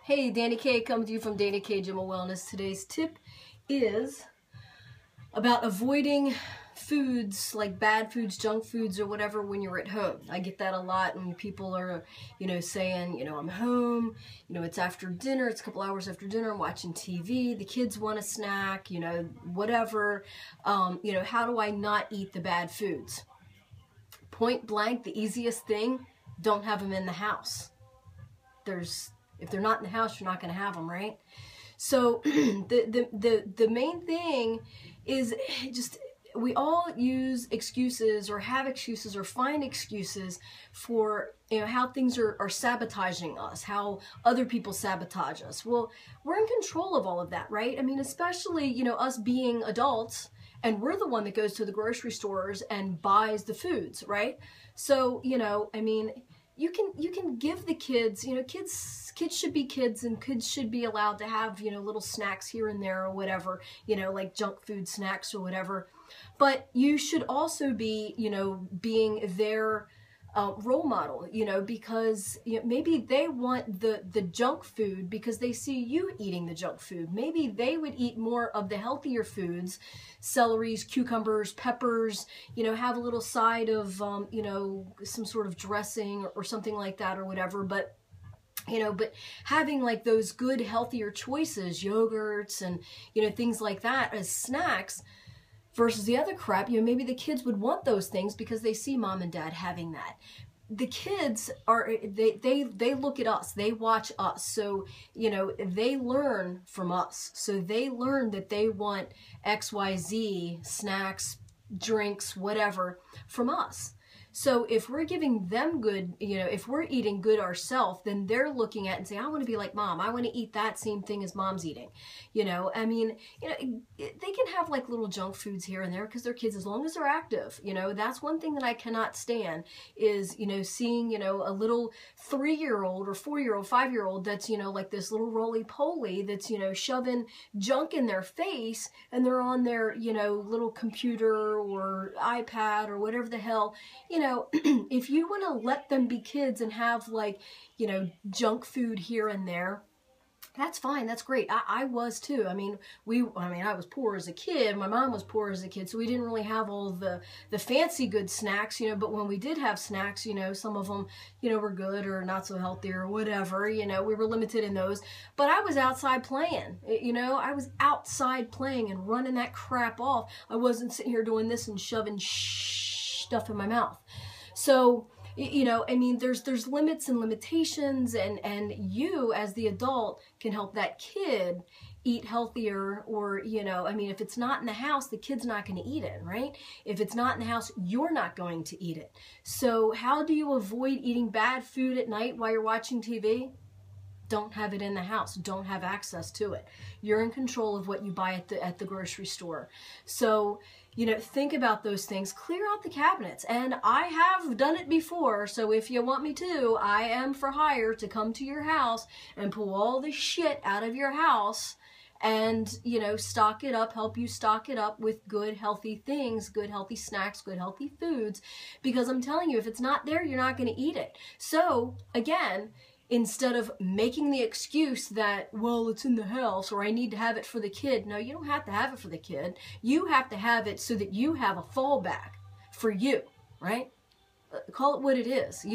Hey, Danny K coming to you from Danny K Gym and Wellness. Today's tip is about avoiding foods like bad foods, junk foods, or whatever when you're at home. I get that a lot when people are, saying, I'm home, it's after dinner, it's a couple hours after dinner, I'm watching TV, the kids want a snack, whatever. How do I not eat the bad foods? Point blank, the easiest thing, don't have them in the house. If they're not in the house, you're not going to have them, right? So the main thing is just we all use excuses or have excuses or find excuses for how things are sabotaging us, how other people sabotage us. Well, we're in control of all of that, right? I mean, especially us being adults, and we're the one that goes to the grocery stores and buys the foods, right? So you can give the kids, kids should be kids, and kids should be allowed to have, little snacks here and there or whatever, like junk food snacks or whatever. But you should also be, being their role model, because maybe they want the junk food because they see you eating the junk food. Maybe they would eat more of the healthier foods, celeries, cucumbers, peppers, have a little side of, some sort of dressing or something like that or whatever. But having like those good, healthier choices, yogurts and, things like that as snacks, versus the other crap, maybe the kids would want those things because they see mom and dad having that. The kids they look at us, they watch us, so they learn from us. So they learn that they want XYZ snacks, drinks, whatever from us. So if we're giving them good, if we're eating good ourselves, then they're looking at and saying, I want to be like mom. I want to eat that same thing as mom's eating. They can have like little junk foods here and there because they're kids, as long as they're active. That's one thing that I cannot stand is, seeing, a little 3-year-old or 4-year-old, 5-year-old that's, like this little roly-poly that's, shoving junk in their face, and they're on their, little computer or iPad or whatever the hell, if you want to let them be kids and have like, junk food here and there, that's fine. That's great. I was too. I was poor as a kid. My mom was poor as a kid, so we didn't really have all the fancy good snacks, but when we did have snacks, some of them, were good or not so healthy or whatever, we were limited in those. But I was outside playing, I was outside playing and running that crap off. I wasn't sitting here doing this and shoving stuff in my mouth. So, there's limits and limitations, and you as the adult can help that kid eat healthier, or, if it's not in the house, the kid's not going to eat it, right? If it's not in the house, you're not going to eat it. So how do you avoid eating bad food at night while you're watching TV? Don't have it in the house. Don't have access to it. You're in control of what you buy at the grocery store. So, think about those things. Clear out the cabinets. And I have done it before, so if you want me to, I am for hire to come to your house and pull all the shit out of your house and, stock it up, help you stock it up with good, healthy things, good, healthy snacks, good, healthy foods. Because I'm telling you, if it's not there, you're not going to eat it. So, again, instead of making the excuse that, well, it's in the house or I need to have it for the kid. No, you don't have to have it for the kid. You have to have it so that you have a fallback for you, right? Call it what it is,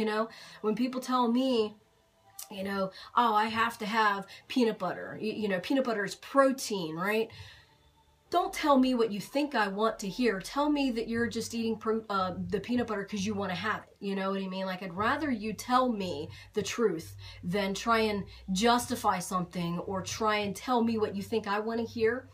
When people tell me, oh, I have to have peanut butter. Peanut butter is protein, right? Don't tell me what you think I want to hear. Tell me that you're just eating the peanut butter because you want to have it. You know what I mean? Like, I'd rather you tell me the truth than try and justify something or try and tell me what you think I want to hear.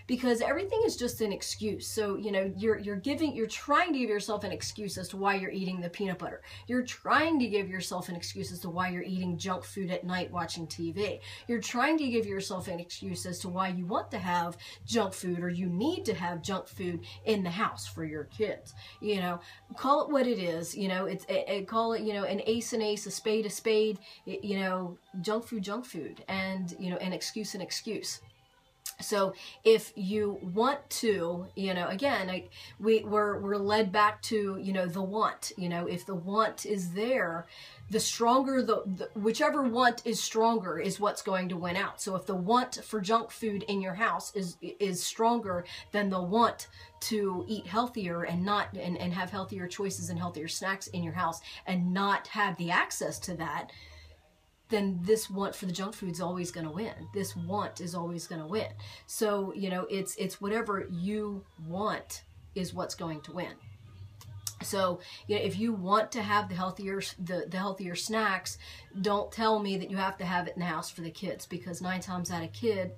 Because everything is just an excuse. So, you're trying to give yourself an excuse as to why you're eating the peanut butter. You're trying to give yourself an excuse as to why you're eating junk food at night watching TV. You're trying to give yourself an excuse as to why you want to have junk food or you need to have junk food in the house for your kids. Call it what it is. Call it, an ace, a spade, a spade, junk food, and, an excuse, an excuse. So if you want to, you know, again, like we're led back to, you know, the want, you know, if the want is there, the stronger, the whichever want is stronger is what's going to win out. So if the want for junk food in your house is stronger than the want to eat healthier and not, and have healthier choices and healthier snacks in your house and not have the access to that, then this want for the junk food is always going to win. This want is always going to win. So, you know, it's whatever you want is what's going to win. So, you know, if you want to have the healthier snacks, don't tell me that you have to have it in the house for the kids, because 9 times out of 10,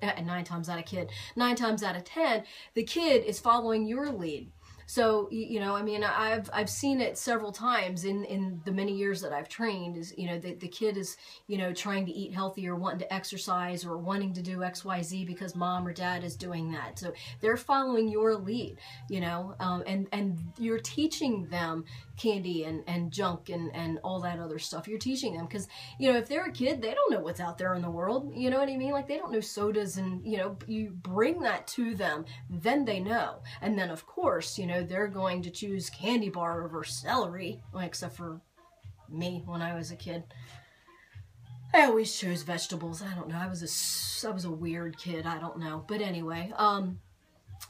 the kid is following your lead. So, you know, I mean, I've seen it several times in the many years that I've trained, is, you know, the kid is, you know, trying to eat healthier, wanting to exercise, or wanting to do XYZ because mom or dad is doing that. So they're following your lead, you know, and you're teaching them candy and junk and all that other stuff. You're teaching them, because, you know, if they're a kid, they don't know what's out there in the world. You know what I mean? Like, they don't know sodas, and, you know, you bring that to them, then they know. And then, of course, you know, they're going to choose candy bar over celery, well, except for me when I was a kid. I always chose vegetables. I don't know. I was a weird kid. I don't know. But anyway,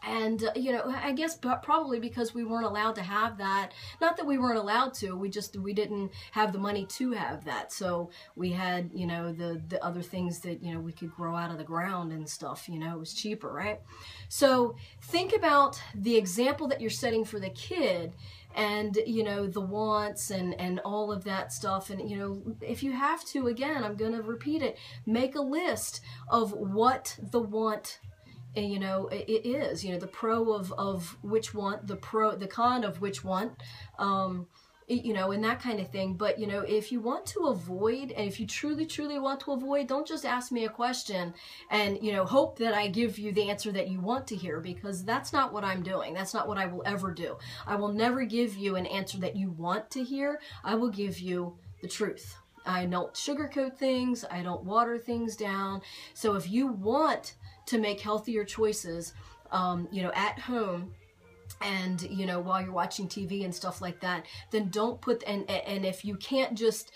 and, you know, I guess probably because we weren't allowed to have that. Not that we weren't allowed to, we didn't have the money to have that. So we had, you know, the other things that, you know, we could grow out of the ground and stuff, you know, it was cheaper, right? So think about the example that you're setting for the kid, and, you know, the wants and all of that stuff. And, you know, if you have to, again, I'm going to repeat it, make a list of what the want, you know, it is, you know, the pro of which want, the con of which want, you know, and that kind of thing. But, you know, if you want to avoid, and if you truly want to avoid, don't just ask me a question and, you know, hope that I give you the answer that you want to hear, because that's not what I'm doing. That's not what I will ever do. I will never give you an answer that you want to hear. I will give you the truth. I don't sugarcoat things. I don't water things down. So if you want to make healthier choices, you know, at home, and, you know, while you're watching TV and stuff like that, then don't put, and if you can't just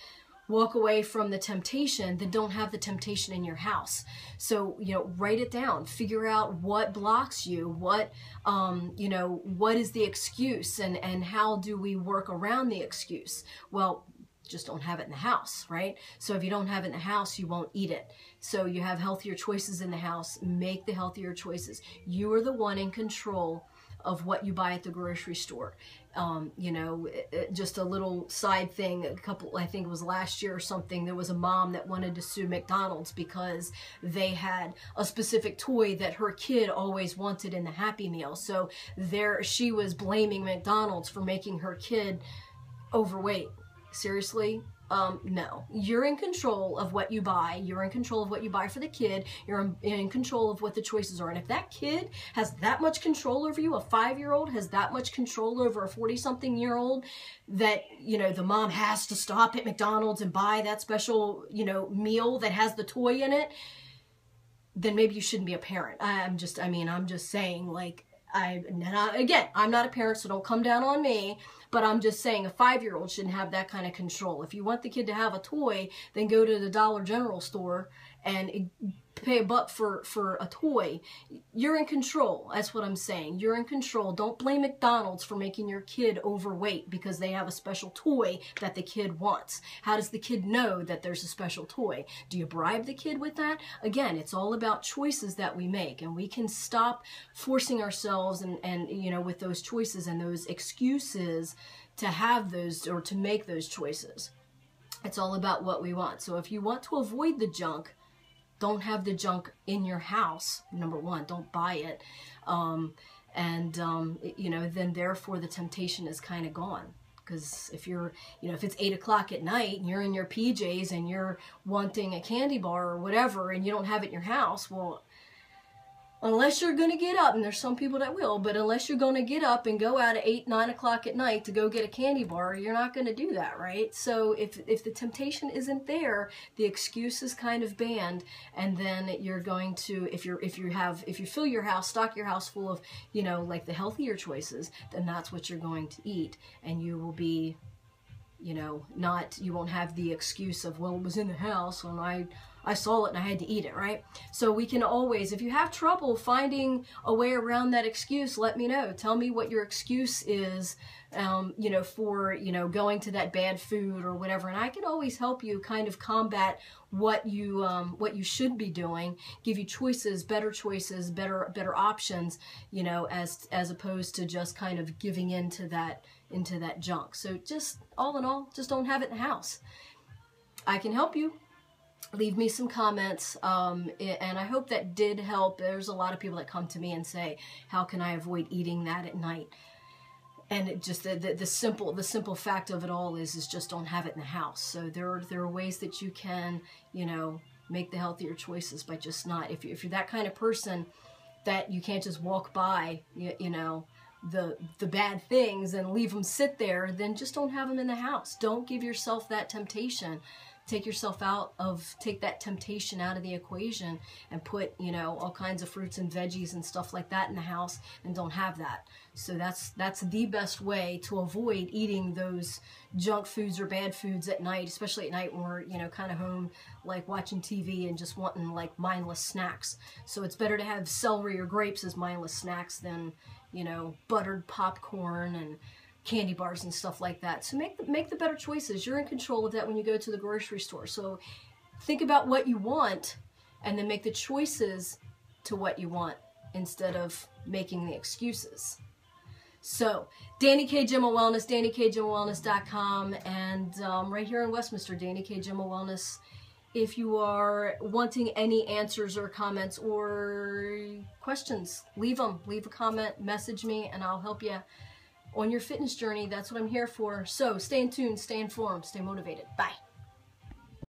walk away from the temptation, then don't have the temptation in your house. So, you know, write it down, figure out what blocks you, what, you know, what is the excuse, and how do we work around the excuse? Well, just don't have it in the house, right? So if you don't have it in the house, you won't eat it. So you have healthier choices in the house. Make the healthier choices. You are the one in control of what you buy at the grocery store. You know, just a little side thing, I think it was last year or something, there was a mom that wanted to sue McDonald's because they had a specific toy that her kid always wanted in the Happy Meal. So she was blaming McDonald's for making her kid overweight. Seriously? No. You're in control of what you buy. You're in control of what you buy for the kid. You're in control of what the choices are. And if that kid has that much control over you, a 5-year-old has that much control over a 40-something-year-old, that, you know, the mom has to stop at McDonald's and buy that special, you know, meal that has the toy in it, then maybe you shouldn't be a parent. I'm just saying, like, again, I'm not a parent, so don't come down on me, but I'm just saying a 5-year-old shouldn't have that kind of control. If you want the kid to have a toy, then go to the Dollar General store and pay $1 for a toy. You're in control. That's what I'm saying. You're in control. Don't blame McDonald's for making your kid overweight because they have a special toy that the kid wants. How does the kid know that there's a special toy? Do you bribe the kid with that? Again, it's all about choices that we make, and we can stop forcing ourselves and you know, with those choices and those excuses to have those or to make those choices. It's all about what we want. So if you want to avoid the junk, don't have the junk in your house. Number one, don't buy it. You know, then therefore the temptation is kind of gone. Because if you're, you know, if it's 8 o'clock at night and you're in your PJs and you're wanting a candy bar or whatever and you don't have it in your house, well, unless you're going to get up, and there's some people that will, but unless you're going to get up and go out at 8, 9 o'clock at night to go get a candy bar, you're not going to do that, right? So if the temptation isn't there, the excuse is kind of banned, and then you're going to, if you fill your house, stock your house full of, you know, like the healthier choices, then that's what you're going to eat, and you will be, you know, you won't have the excuse of, well, it was in the house and I saw it and I had to eat it, right? So we can always, if you have trouble finding a way around that excuse, let me know. Tell me what your excuse is, you know, for, you know, going to that bad food or whatever. And I can always help you kind of combat what you should be doing, give you choices, better options, you know, as opposed to just kind of giving into that junk. So just all in all, just don't have it in the house. I can help you. Leave me some comments, and I hope that did help. There's a lot of people that come to me and say, how can I avoid eating that at night? And it just the simple fact of it all is just don't have it in the house. So there are ways that you can, you know, make the healthier choices by just not, if you're that kind of person that you can't just walk by, you know, the bad things and leave them sit there, then just don't have them in the house. Don't give yourself that temptation. Take that temptation out of the equation and put, you know, all kinds of fruits and veggies and stuff like that in the house, and don't have that. So that's the best way to avoid eating those junk foods or bad foods at night, especially at night when we're, you know, kind of home, like watching TV and just wanting like mindless snacks. So it's better to have celery or grapes as mindless snacks than, you know, buttered popcorn and candy bars and stuff like that. So make the better choices. You're in control of that when you go to the grocery store. So think about what you want and then make the choices to what you want instead of making the excuses. So Dani K. Gym of Wellness, DaniKGymofWellness.com, and right here in Westminster, Dani K. Gym of Wellness. If you are wanting any answers or comments or questions, leave them. Leave a comment, message me, and I'll help you on your fitness journey. That's what I'm here for. So stay in tune, stay informed, stay motivated. Bye.